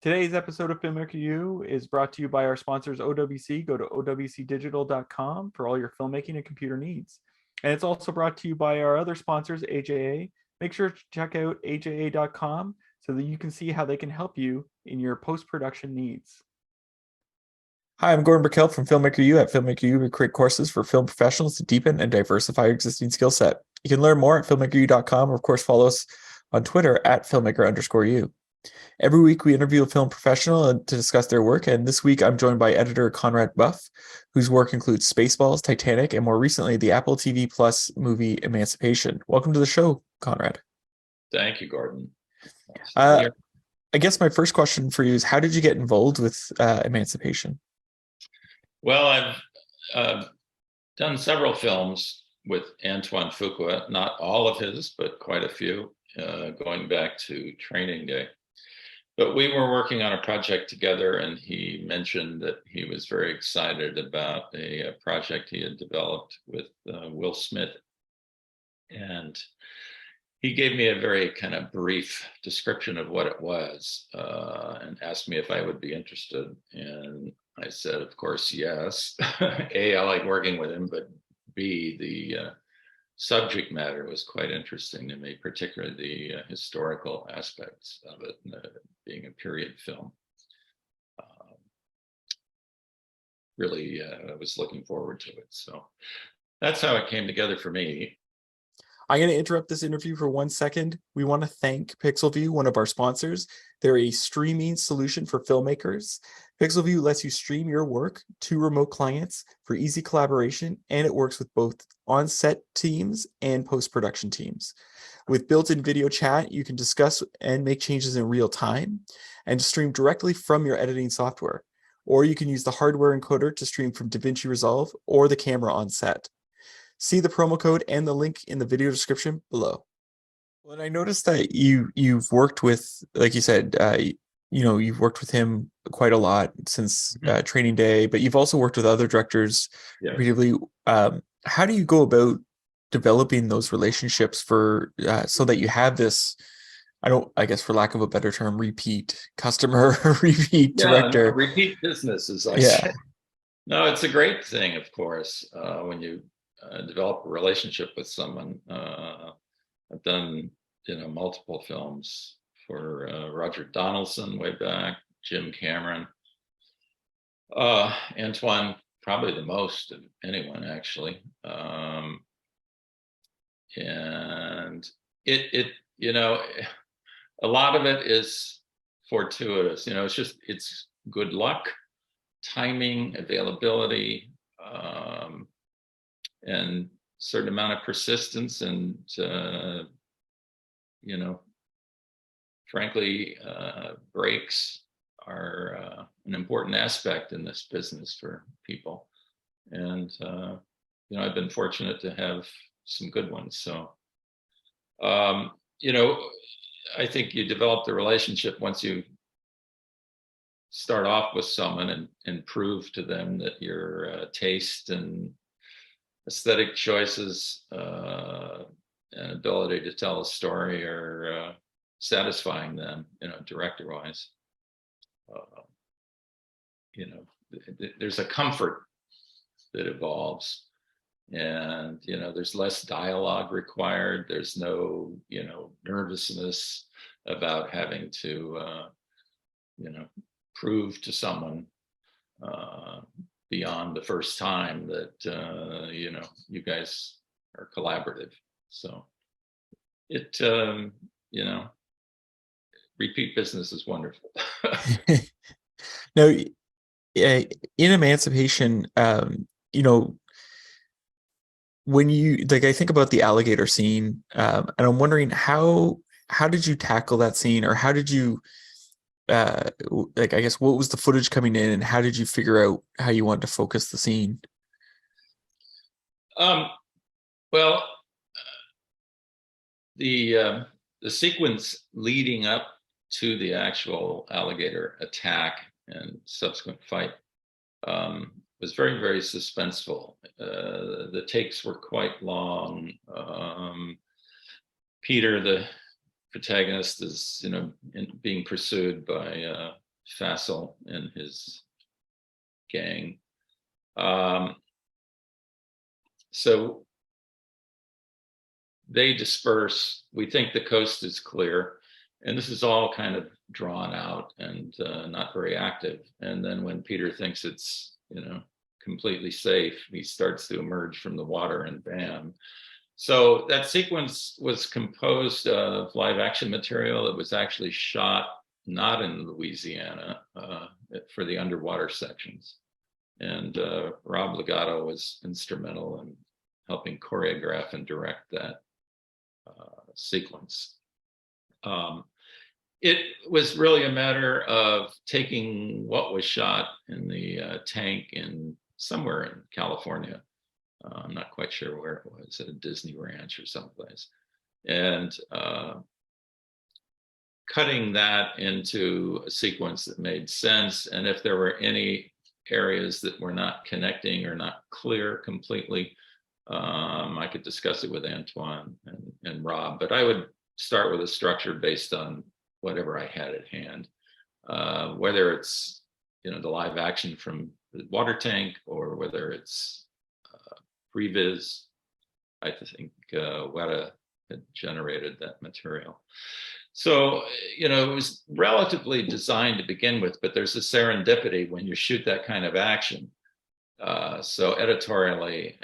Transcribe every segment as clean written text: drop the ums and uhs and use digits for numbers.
Today's episode of Filmmaker U is brought to you by our sponsors OWC. Go to owcdigital.com for all your filmmaking and computer needs. And it's also brought to you by our other sponsors, AJA. Make sure to check out aja.com so that you can see how they can help you in your post-production needs. Hi, I'm Gordon Burkell from Filmmaker U. At Filmmaker U, we create courses for film professionals to deepen and diversify your existing skill set. You can learn more at filmmakeru.com, or of course follow us on Twitter at filmmaker_u. Every week we interview a film professional to discuss their work, and this week I'm joined by editor Conrad Buff, whose work includes Spaceballs, Titanic, and more recently the Apple TV Plus movie Emancipation. Welcome to the show, Conrad. Thank you, Gordon. I guess my first question for you is, how did you get involved with Emancipation? Well, I've done several films with Antoine Fuqua, not all of his, but quite a few, going back to training day. But we were working on a project together, and he mentioned that he was very excited about a project he had developed with Will Smith. And he gave me a very kind of brief description of what it was, and asked me if I would be interested. And I said, of course, yes. A, I like working with him, but B, the subject matter was quite interesting to me, particularly the historical aspects of it, being a period film. Really, I was looking forward to it. So that's how it came together for me. I'm going to interrupt this interview for 1 second. We want to thank PixelView, one of our sponsors. They're a streaming solution for filmmakers. PixelView lets you stream your work to remote clients for easy collaboration, and it works with both on-set teams and post-production teams. With built-in video chat, you can discuss and make changes in real time and stream directly from your editing software. Or you can use the hardware encoder to stream from DaVinci Resolve or the camera on set. See the promo code and the link in the video description below. Well, and I noticed that you've worked with, like you said, you've worked with him quite a lot since training day, but you've also worked with other directors repeatedly. How do you go about developing those relationships for so that you have this, I guess for lack of a better term, repeat customer, repeat director? No, repeat business, as I say. No, it's a great thing, of course, when you develop a relationship with someone. I've done, multiple films for Roger Donaldson way back, Jim Cameron, Antoine, probably the most of anyone, actually. And a lot of it is fortuitous. It's good luck, timing, availability, and certain amount of persistence, and frankly, breaks are an important aspect in this business for people. And I've been fortunate to have some good ones. So I think you develop the relationship once you start off with someone and prove to them that your taste and aesthetic choices and ability to tell a story are satisfying them, director-wise. There's a comfort that evolves, and there's less dialogue required. There's no nervousness about having to prove to someone beyond the first time that you guys are collaborative. So it repeat business is wonderful. Now, in Emancipation, when you I think about the alligator scene, and I'm wondering how did you tackle that scene, or how did you I guess what was the footage coming in, and how did you figure out how you wanted to focus the scene? Well, the sequence leading up to the actual alligator attack and subsequent fight was very, very suspenseful. The takes were quite long. Peter, the protagonist, is being pursued by Fassel and his gang. So they disperse. We think the coast is clear, and this is all kind of drawn out and not very active. And then when Peter thinks it's, completely safe, he starts to emerge from the water, and bam. So that sequence was composed of live action material that was actually shot not in Louisiana for the underwater sections. And Rob Legato was instrumental in helping choreograph and direct that sequence. It was really a matter of taking what was shot in the tank in somewhere in California. I'm not quite sure where it was, at a Disney ranch or someplace, and cutting that into a sequence that made sense. And if there were any areas that were not connecting or not clear completely, I could discuss it with Antoine and Rob, but I would start with a structure based on whatever I had at hand, whether it's, the live action from the water tank, or whether it's previs. I think Weta had generated that material. So, it was relatively designed to begin with, but there's a serendipity when you shoot that kind of action. So editorially,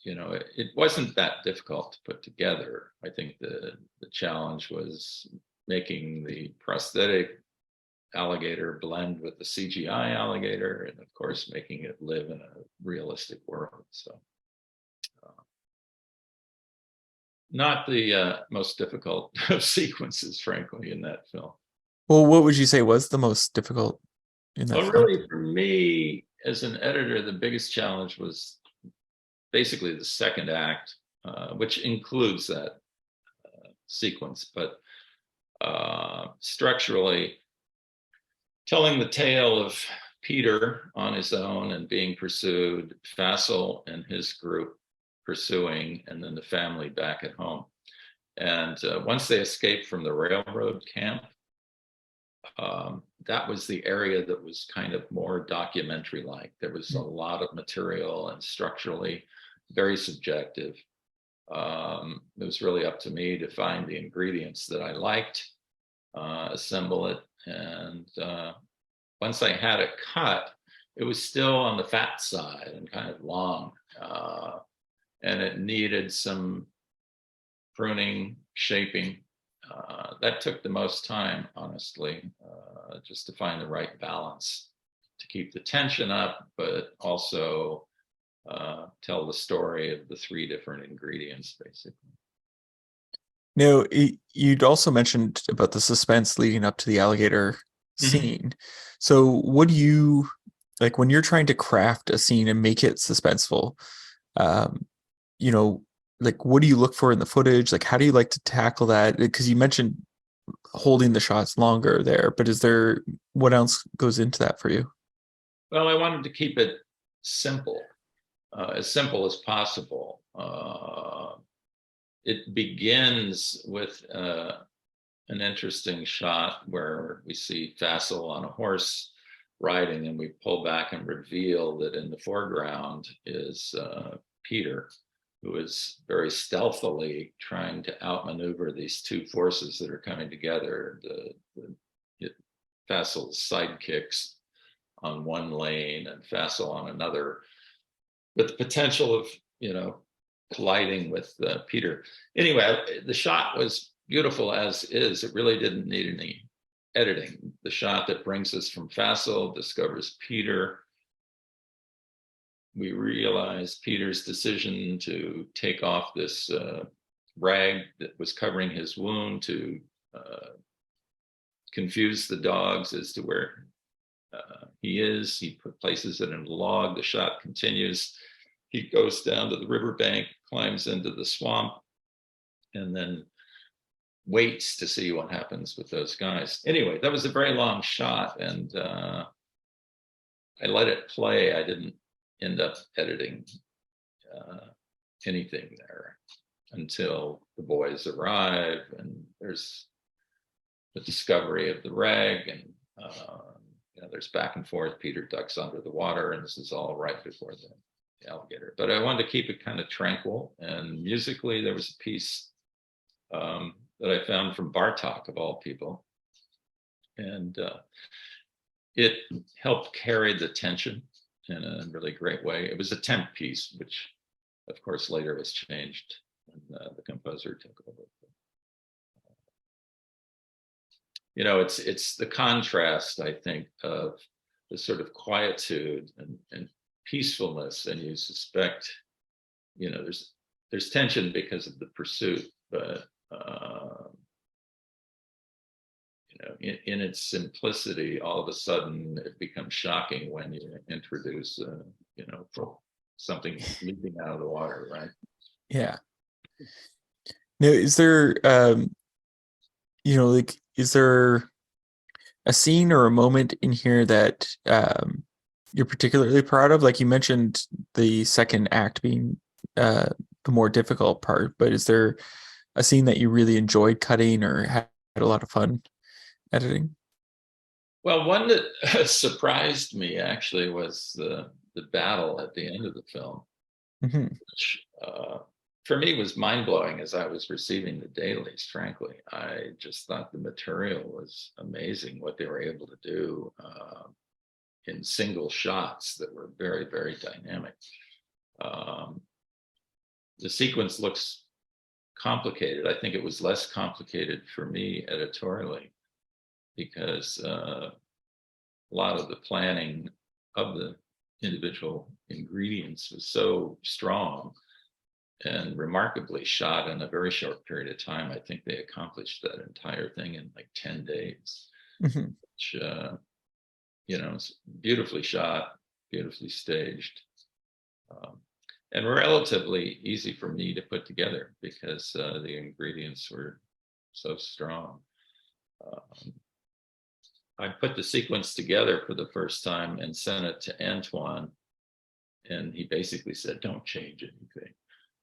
it wasn't that difficult to put together. I think the challenge was making the prosthetic alligator blend with the CGI alligator, and of course making it live in a realistic world. So not the most difficult of sequences, frankly, in that film. Well, what would you say was the most difficult in that Well, film? really, for me as an editor, the biggest challenge was basically the second act, which includes that sequence, but structurally telling the tale of Peter on his own and being pursued, Fassel and his group pursuing, and then the family back at home. And once they escaped from the railroad camp, that was the area that was kind of more documentary-like. There was a lot of material and structurally very subjective. It was really up to me to find the ingredients that I liked, assemble it, and once I had it cut, it was still on the fat side and kind of long, and it needed some pruning, shaping. That took the most time, honestly, just to find the right balance to keep the tension up, but also tell the story of the three different ingredients, basically. Now, you'd also mentioned about the suspense leading up to the alligator scene. So what do you, like when you're trying to craft a scene and make it suspenseful, like what do you look for in the footage? Like, how do you like to tackle that? Because you mentioned holding the shots longer there, but what else goes into that for you? Well, I wanted to keep it simple as possible. It begins with an interesting shot where we see Fassel on a horse riding, and we pull back and reveal that in the foreground is Peter, who is very stealthily trying to outmaneuver these two forces that are coming together. Fassel's sidekicks on one lane and Fassel on another, with the potential of, colliding with Peter. Anyway, the shot was beautiful as is. It really didn't need any editing. The shot that brings us from Fassel discovers Peter. We realize Peter's decision to take off this rag that was covering his wound to confuse the dogs as to where he is. He places it in a log. The shot continues. He goes down to the riverbank, climbs into the swamp, and then waits to see what happens with those guys. Anyway, that was a very long shot, and I let it play. I didn't end up editing anything there until the boys arrive, and there's the discovery of the rag, and There's back and forth. Peter ducks under the water, and this is all right before the alligator. But I wanted to keep it kind of tranquil. And musically, there was a piece that I found from Bartok, of all people, and it helped carry the tension in a really great way. It was a temp piece, which, of course, later was changed when the composer took over. It's the contrast, I think, of the sort of quietude and peacefulness, and you suspect, there's tension because of the pursuit, but in its simplicity, all of a sudden it becomes shocking when you introduce, something leaping out of the water, right? Yeah. Now, is there, is there a scene or a moment in here that you're particularly proud of? Like you mentioned the second act being the more difficult part, but is there a scene that you really enjoyed cutting or had a lot of fun editing? Well, one that surprised me actually was the battle at the end of the film, which for me was mind-blowing as I was receiving the dailies. Frankly, I just thought the material was amazing, what they were able to do in single shots that were very, very dynamic. The sequence looks complicated. I think it was less complicated for me editorially, because a lot of the planning of the individual ingredients was so strong and remarkably shot in a very short period of time. I think they accomplished that entire thing in like 10 days, which, it's beautifully shot, beautifully staged, and relatively easy for me to put together because the ingredients were so strong. I put the sequence together for the first time and sent it to Antoine, and he basically said, "Don't change anything."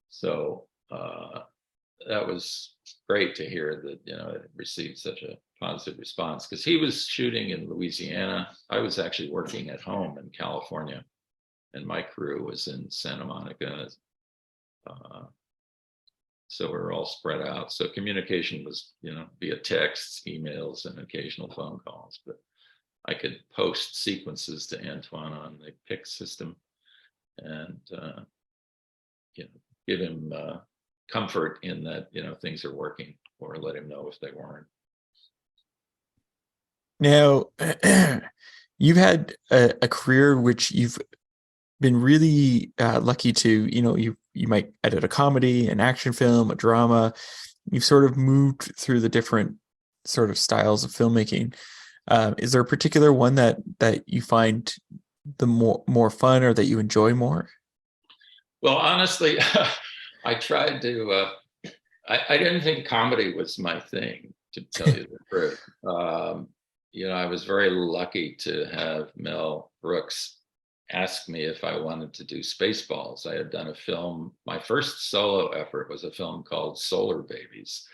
So that was great to hear that, it received such a positive response, because he was shooting in Louisiana. I was actually working at home in California, and my crew was in Santa Monica. So we were all spread out. So communication was, via texts, emails, and occasional phone calls. But I could post sequences to Antoine on the PIC system and, give him comfort in that, things are working, or let him know if they weren't. Now, you've had a career which you've been really lucky to, you might edit a comedy, an action film, a drama. You've sort of moved through the different sort of styles of filmmaking. Is there a particular one that you find the more fun, or that you enjoy more? Well, honestly, I tried to, I didn't think comedy was my thing, to tell you the truth. I was very lucky to have Mel Brooks ask me if I wanted to do Spaceballs. I had done a film. My first solo effort was a film called Solar Babies,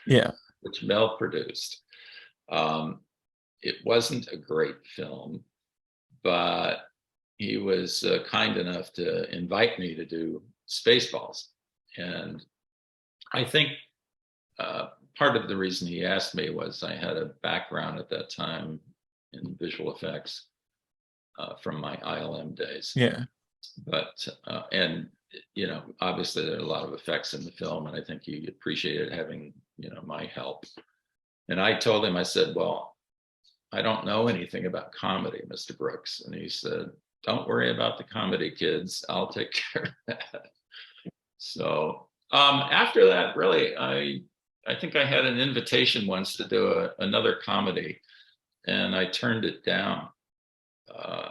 which Mel produced. It wasn't a great film, but he was kind enough to invite me to do Spaceballs. And I think part of the reason he asked me was I had a background at that time in visual effects from my ILM days. Yeah. But, and, obviously there are a lot of effects in the film, and I think he appreciated having, my help. And I told him, I said, "Well, I don't know anything about comedy, Mr. Brooks." And he said, "Don't worry about the comedy, kids. I'll take care of that." So after that, really, I think I had an invitation once to do another comedy, and I turned it down.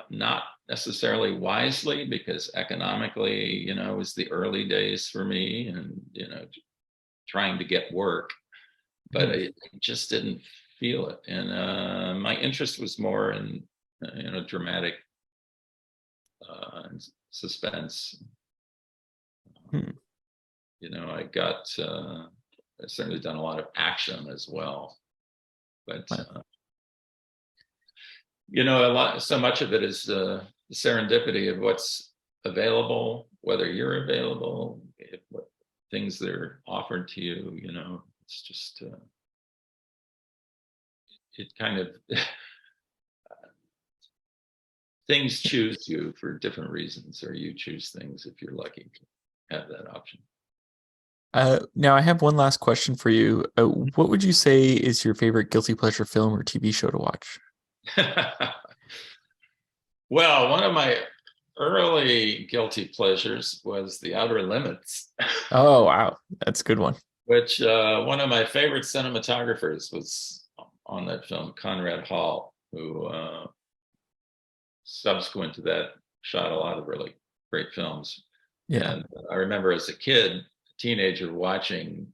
Not necessarily wisely, because economically, it was the early days for me, and, trying to get work, but I just didn't feel it. And my interest was more in, dramatic suspense. I've certainly done a lot of action as well, but You know, so much of it is the serendipity of what's available, whether you're available, what things that are offered to you. You know, it's just it kind of things choose you for different reasons, or you choose things if you're lucky to have that option. Now, I have one last question for you. What would you say is your favorite guilty pleasure film or TV show to watch? Well, one of my early guilty pleasures was The Outer Limits. Oh, wow. That's a good one. Which one of my favorite cinematographers was on that film, Conrad Hall, who subsequent to that shot a lot of really great films. Yeah. And I remember as a kid, a teenager, watching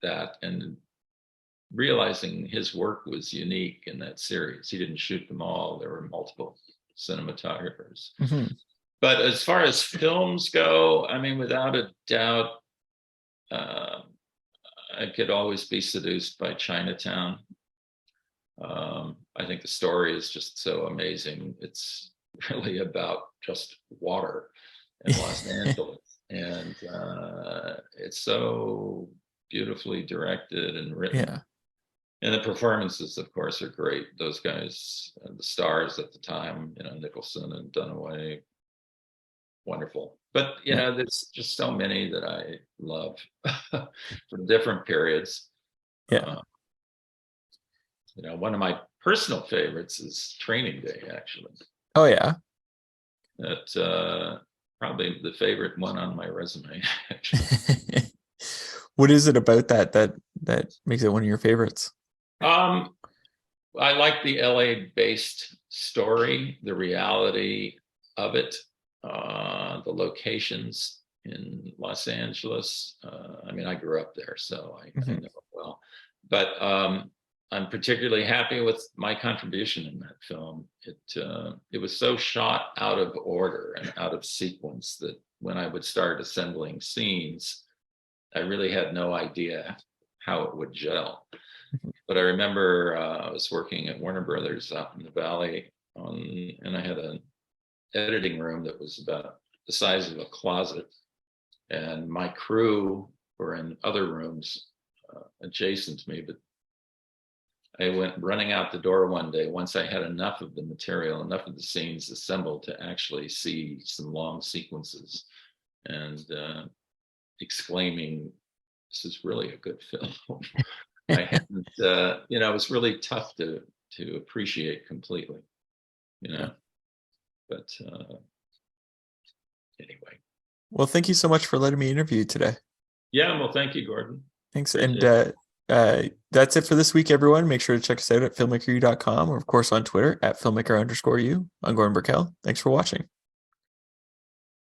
that and realizing his work was unique in that series. He didn't shoot them all. There were multiple cinematographers. Mm-hmm. But as far as films go, I mean, without a doubt, I could always be seduced by Chinatown. I think the story is just so amazing. It's really about just water in Los Angeles. And it's so beautifully directed and written. Yeah. And the performances, of course, are great. Those guys, the stars at the time, you know, Nicholson and Dunaway, wonderful. But, you know, there's just so many that I love from different periods. Yeah. You know, one of my personal favorites is Training Day, actually. Oh, yeah. That's probably the favorite one on my resume, actually. What is it about that makes it one of your favorites? I like the LA-based story, the reality of it, the locations in Los Angeles. I mean, I grew up there, so I know it well. But I'm particularly happy with my contribution in that film. It was so shot out of order and out of sequence that when I would start assembling scenes, I really had no idea how it would gel. But I remember I was working at Warner Brothers out in the Valley, and I had an editing room that was about the size of a closet, and my crew were in other rooms adjacent to me. But I went running out the door one day once I had enough of the material, enough of the scenes assembled to actually see some long sequences, and exclaiming, "This is really a good film." I hadn't, you know, it was really tough to appreciate completely, you know. But anyway. Well, thank you so much for letting me interview you today. Yeah, well, thank you, Gordon. Thanks. And that's it for this week, everyone. Make sure to check us out at filmmakeru.com, or of course on Twitter at filmmaker_u. I'm Gordon Burkell. Thanks for watching.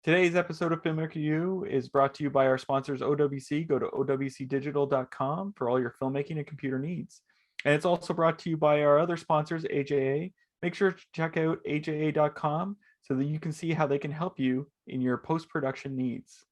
Today's episode of Filmmaker U is brought to you by our sponsors, OWC. Go to owcdigital.com for all your filmmaking and computer needs. And it's also brought to you by our other sponsors, AJA. Make sure to check out aja.com so that you can see how they can help you in your post-production needs.